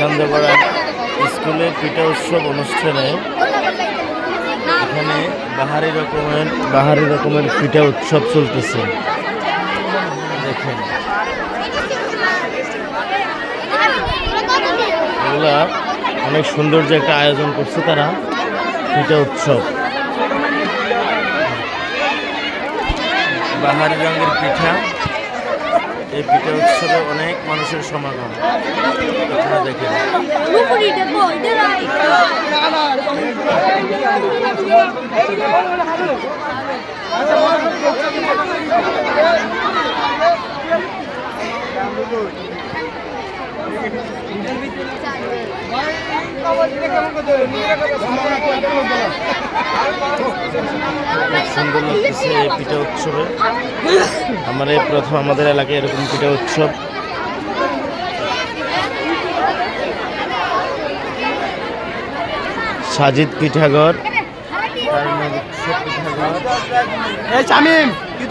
চান্দাপাড়া স্কুলের পিঠা উৎসব অনুষ্ঠানে এখানে বাহারি রকমের পিঠা উৎসব চলতেছে। দেখেন এগুলা অনেক সুন্দর যে একটা আয়োজন করছে তারা পিঠা উৎসব। বাহারি রঙের পিঠা, এই পিঠা উৎসবে অনেক মানুষের সমাগম। আপনারা দেখেন সুন্দর লাগতেছে এই পিঠা উৎসবে। প্রথম আমাদের এলাকায় এরকম পিঠা উৎসব। সাজিদ পিঠাঘর, শামিম কি